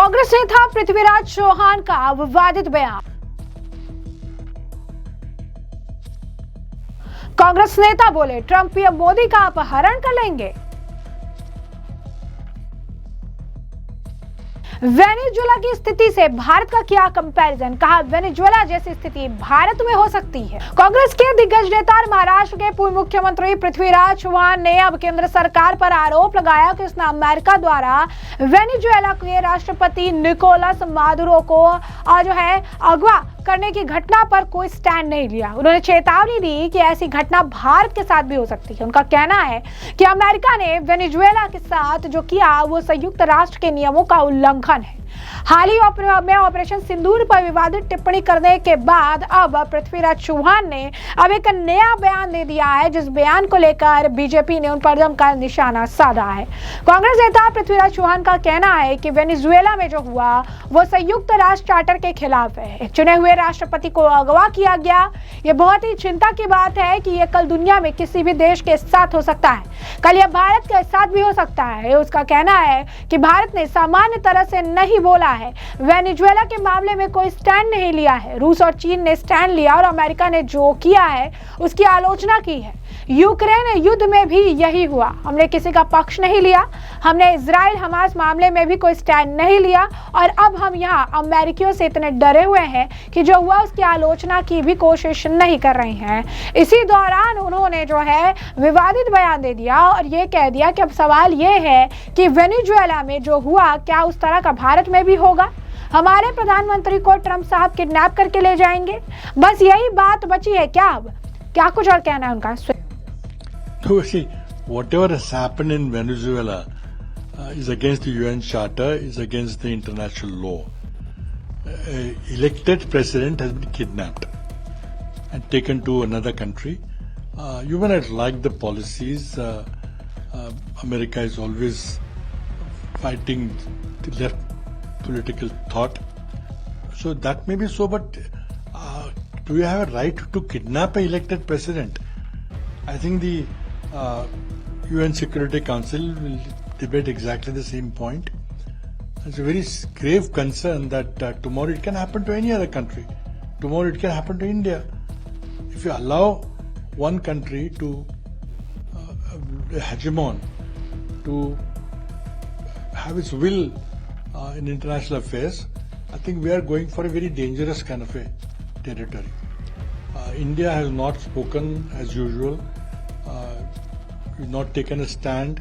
कांग्रेस नेता पृथ्वीराज चौहान का विवादित बयान। कांग्रेस नेता बोले ट्रंप पीएम मोदी का अपहरण कर लेंगे। वेनेजुएला की स्थिति से भारत का किया कंपैरिजन, कहा वेनेजुएला जैसी स्थिति भारत में हो सकती है। कांग्रेस के दिग्गज नेता और महाराष्ट्र के पूर्व मुख्यमंत्री पृथ्वीराज चौहान ने अब केंद्र सरकार पर आरोप लगाया कि उसने अमेरिका द्वारा वेनेजुएला के राष्ट्रपति निकोलस मादुरो को जो है अगवा करने की घटना पर कोई स्टैंड नहीं लिया। उन्होंने चेतावनी दी कि ऐसी घटना भारत के साथ भी हो सकती है। उनका कहना है कि अमेरिका ने वेनेजुएला के साथ जो किया वो संयुक्त राष्ट्र के नियमों का उल्लंघन है। हाल ही में ऑपरेशन सिंदूर पर विवादित टिप्पणी करने के बाद अब पृथ्वीराज चौहान ने अब एक नया बयान दे दिया है, जिस बयान को लेकर बीजेपी ने उन पर जमकर निशाना साधा है। कांग्रेस नेता पृथ्वीराज चौहान का कहना है कि वेनेजुएला में जो हुआ वो संयुक्त राष्ट्र चार्टर के खिलाफ है। एक चुने हुए राष्ट्रपति को अगवा किया गया। ये बहुत ही चिंता की बात है कि ये कल दुनिया में किसी भी देश के साथ हो सकता है, कल यह भारत के साथ भी हो सकता है। उसका कहना है कि भारत ने सामान्य तरह से नहीं बोला है, वेनेजुएला के मामले में कोई स्टैंड नहीं लिया है। रूस और चीन ने स्टैंड लिया और अमेरिका ने जो किया है उसकी आलोचना की है। यूक्रेन युद्ध में भी यही हुआ, हमने किसी का पक्ष नहीं लिया। हमने इजराइल हमास मामले में भी कोई स्टैंड नहीं लिया और अब हम यहाँ अमेरिकियों से इतने डरे हुए हैं कि जो हुआ उसकी आलोचना की भी कोशिश नहीं कर रहे हैं। इसी दौरान उन्होंने जो है विवादित बयान दे दिया और ये कह दिया कि अब सवाल ये है कि वेनेजुएला में जो हुआ क्या उस तरह का भारत में भी होगा। हमारे प्रधानमंत्री को ट्रंप साहब किडनैप करके ले जाएंगे, बस यही बात बची है क्या? अब क्या कुछ और कहना है उनका? So see, whatever has happened in Venezuela is against the UN Charter, is against the international law. Elected president has been kidnapped and taken to another country. You may not like the policies. America is always fighting the left political thought. So that may be so, but do you have a right to kidnap an elected president? I think the UN Security Council will debate exactly the same point. It's a very grave concern that tomorrow it can happen to any other country. Tomorrow it can happen to India. If you allow one country to hegemon, to have its will in international affairs, I think we are going for a very dangerous kind of a territory. India has not spoken as usual. We've not taken a stand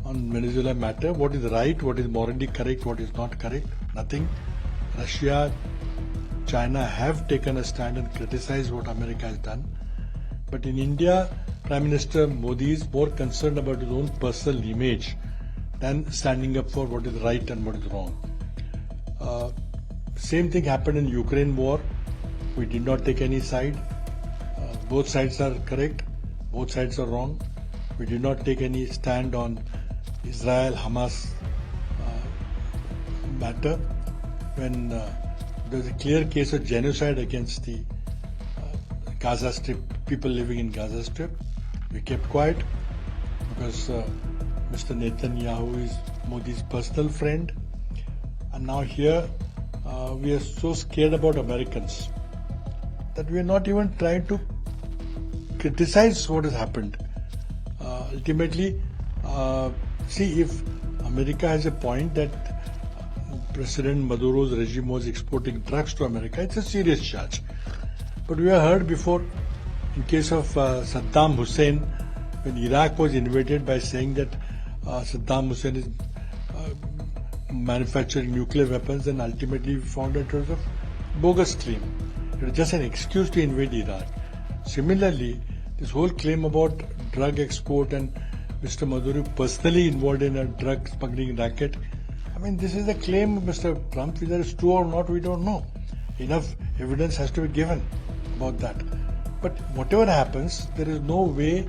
on Venezuela matter. What is right, what is morally correct, what is not correct, nothing. Russia, China have taken a stand and criticized what America has done. But in India, Prime Minister Modi is more concerned about his own personal image than standing up for what is right and what is wrong. Same thing happened in Ukraine war. We did not take any side. Both sides are correct, both sides are wrong. We did not take any stand on Israel-Hamas matter when there was a clear case of genocide against the Gaza Strip, people living in Gaza Strip. We kept quiet because Mr. Netanyahu is Modi's personal friend. And now here we are so scared about Americans that we are not even trying to criticize what has happened. Ultimately, see, if America has a point that President Maduro's regime was exporting drugs to America, it's a serious charge. But we have heard before, in case of Saddam Hussein, when Iraq was invaded, by saying that Saddam Hussein is manufacturing nuclear weapons, and ultimately we found that it was a bogus claim. It was just an excuse to invade Iraq. Similarly, this whole claim about drug export and Mr. Maduro personally involved in a drug smuggling racket, I mean, this is a claim of Mr. Trump. Whether it's true or not, we don't know. Enough evidence has to be given about that. But whatever happens, there is no way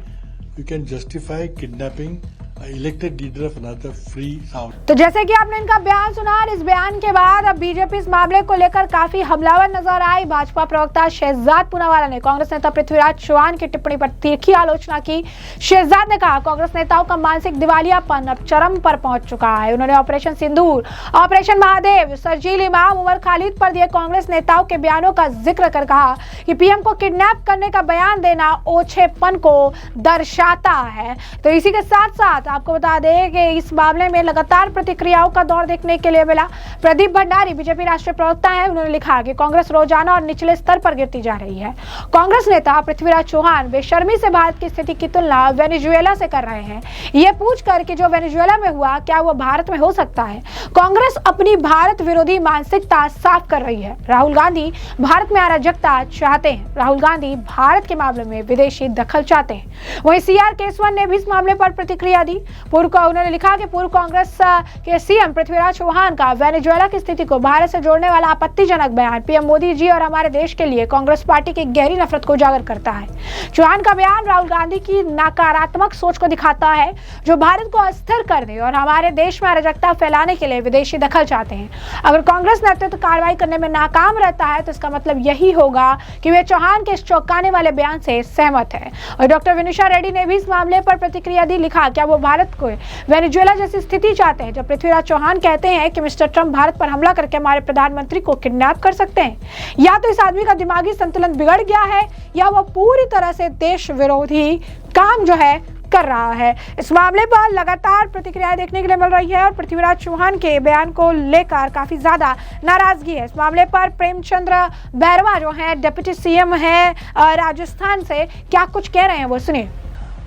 you can justify kidnapping elected leader of another free South. तो जैसे कि आपने इनका बयान सुना और इस बयान के बाद अब बीजेपी इस मामले को लेकर काफी हमलावर नजर आई। भाजपा प्रवक्ता शहजाद पूनावाला ने कांग्रेस नेता पृथ्वीराज चौहान की टिप्पणी पर तीखी आलोचना की। शहजाद ने कहा कांग्रेस नेताओं का मानसिक दिवालियापन अब चरम पर पहुंच चुका है। उन्होंने ऑपरेशन सिंदूर, ऑपरेशन महादेव, सरजील इमाम, उमर खालिद पर दिए कांग्रेस नेताओं के बयानों का जिक्र कर कहा कि पीएम को किडनैप करने का बयान देना ओछेपन को दर्शाता है। तो इसी के साथ साथ आपको बता दें कि इस मामले में लगातार प्रतिक्रियाओं का दौर देखने के लिए मिला। प्रदीप भंडारी बीजेपी राष्ट्रीय प्रवक्ता है, उन्होंने लिखा कि कांग्रेस रोजाना और निचले स्तर पर गिरती जा रही है। कांग्रेस नेता पृथ्वीराज चौहान बेशर्मी से भारत की स्थिति की तुलना वेनेजुएला से कर रहे हैं। ये पूछकर कि जो वेनेजुएला में हुआ क्या वो भारत में हो सकता है। कांग्रेस अपनी भारत विरोधी मानसिकता साफ कर रही है। राहुल गांधी भारत में अराजकता चाहते हैं। राहुल गांधी भारत के मामले में विदेशी दखल चाहते हैं। वहीं सीआर केसवन ने भी इस मामले पर प्रतिक्रिया दी। उन्होंने लिखा कि पूर्व कांग्रेस के सीएम पृथ्वीराज चौहान का वेनेजुएला की स्थिति को भारत से जोड़ने वाला आपत्तिजनक बयान पीएम मोदी जी और हमारे देश के लिए कांग्रेस पार्टी की गहरी नफरत को उजागर करता है। चौहान का बयान राहुल गांधी की नकारात्मक सोच को दिखाता है, जो भारत को अस्थिर करने और हमारे देश में अराजकता फैलाने के लिए विदेशी दखल चाहते हैं। अगर कांग्रेस नेतृत्व कार्रवाई करने में नाकाम रहता है तो इसका मतलब यही होगा कि वे चौहान के इस चौंकाने वाले बयान से सहमत है। और डॉक्टर विनुषा रेड्डी ने भी इस मामले पर प्रतिक्रिया दी। लिखा क्या वो भारत को वेनेजुएला जैसी स्थिति चाहते हैं, जब पृथ्वीराज चौहान कहते हैं कि मिस्टर ट्रंप भारत पर हमला करके हमारे प्रधानमंत्री को किडनैप कर सकते हैं। या तो इस आदमी का दिमागी संतुलन बिगड़ गया है या वो पूरी तरह से देश विरोधी काम जो है कर रहा है। इस मामले पर लगातार प्रतिक्रियाएं देखने के लिए मिल रही है और पृथ्वीराज चौहान के बयान को लेकर काफी ज्यादा नाराजगी है। इस मामले पर प्रेमचंद्र बैरवा जो है डिप्टी सीएम है राजस्थान से, क्या कुछ कह रहे हैं वो सुनिए।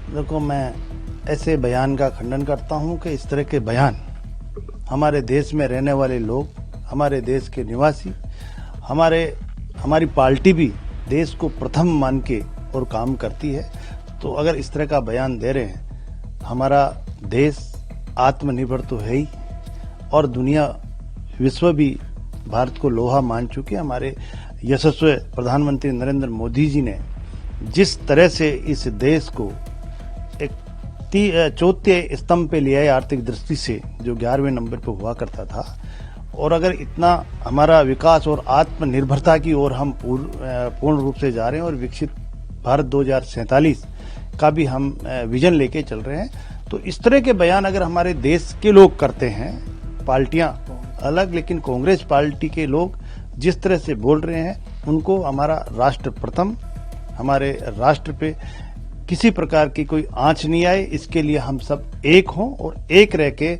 देखो, मैं ऐसे बयान का खंडन करता हूं कि इस तरह के बयान हमारे देश में रहने वाले लोग, हमारे देश के निवासी, हमारी पार्टी भी देश को प्रथम मान के और काम करती है। तो अगर इस तरह का बयान दे रहे हैं, हमारा देश आत्मनिर्भर तो है ही और दुनिया विश्व भी भारत को लोहा मान चुके। हमारे यशस्वी प्रधानमंत्री नरेंद्र मोदी जी ने जिस तरह से इस देश को एक चौथे स्तंभ पे लिया है आर्थिक दृष्टि से, जो 11वें नंबर पे हुआ करता था, और अगर इतना हमारा विकास और आत्मनिर्भरता की ओर हम पूर्ण रूप से जा रहे हैं और विकसित भारत 2047 का भी हम विजन लेके चल रहे हैं, तो इस तरह के बयान अगर हमारे देश के लोग करते हैं, पार्टियां अलग लेकिन कांग्रेस पार्टी के लोग जिस तरह से बोल रहे हैं, उनको हमारा राष्ट्र प्रथम, हमारे राष्ट्र पे किसी प्रकार की कोई आंच नहीं आए, इसके लिए हम सब एक हों और एक रह के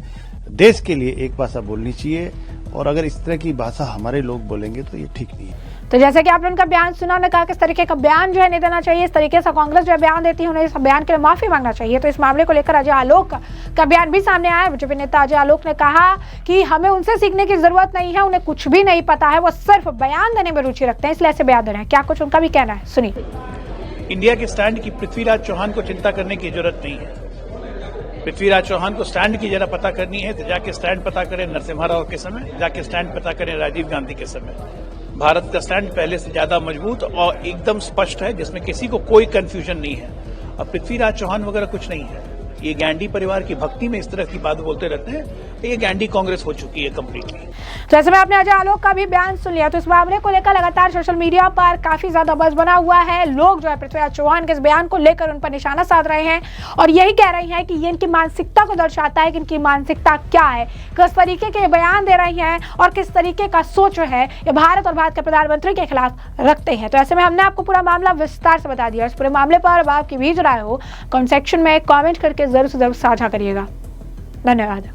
देश के लिए एक भाषा बोलनी चाहिए। और अगर इस तरह की भाषा हमारे लोग बोलेंगे तो ये ठीक नहीं है। तो जैसे कि आपने उनका बयान सुना, उन्होंने कहा कि इस तरीके का बयान जो है नहीं देना चाहिए। इस तरीके से कांग्रेस जो है बयान देती है, उन्हें इस बयान के लिए माफी मांगना चाहिए। तो इस मामले को लेकर अजय आलोक का बयान भी सामने आया। बीजेपी नेता अजय आलोक ने कहा कि हमें उनसे सीखने की जरूरत नहीं है, उन्हें कुछ भी नहीं पता है, वो सिर्फ बयान देने में रुचि रखते हैं, इसलिए ऐसे बयान दे रहे हैं। क्या कुछ उनका भी कहना है, सुनिए। इंडिया के स्टैंड की पृथ्वीराज चौहान को चिंता करने की जरूरत नहीं है। पृथ्वीराज चौहान को स्टैंड की जरा पता करनी है तो जाके स्टैंड पता करें नरसिम्हा राव के समय, जाके स्टैंड पता करें राजीव गांधी के समय। भारत का स्टैंड पहले से ज्यादा मजबूत और एकदम स्पष्ट है, जिसमें किसी को कोई कंफ्यूजन नहीं है। अब पृथ्वीराज चौहान वगैरह कुछ नहीं है। ये गांधी परिवार की भक्ति में इस तरह की बात बोलते रहते हैं। ये गांधी कांग्रेस हो चुकी है कंप्लीटली। तो ऐसे में आपने अजय आलोक का भी बयान सुन लिया। तो इस मामले को लेकर लगातार सोशल मीडिया पर काफी ज्यादा बज़ बना हुआ है। लोग जो है पृथ्वीराज चौहान के इस बयान को लेकर उन पर निशाना साध रहे हैं और यही कह रहे हैं कि ये इनकी मानसिकता को दर्शाता है कि इनकी मानसिकता क्या है, किस तरीके के बयान दे रही हैं और किस तरीके का सोच है ये भारत और भारत के प्रधानमंत्री के खिलाफ रखते हैं। तो ऐसे में हमने आपको पूरा मामला विस्तार से बता दिया। इस पूरे मामले पर अब आपकी भी राय हो कमेंट सेक्शन में कमेंट करके जरूर से जरूर साझा करिएगा। धन्यवाद।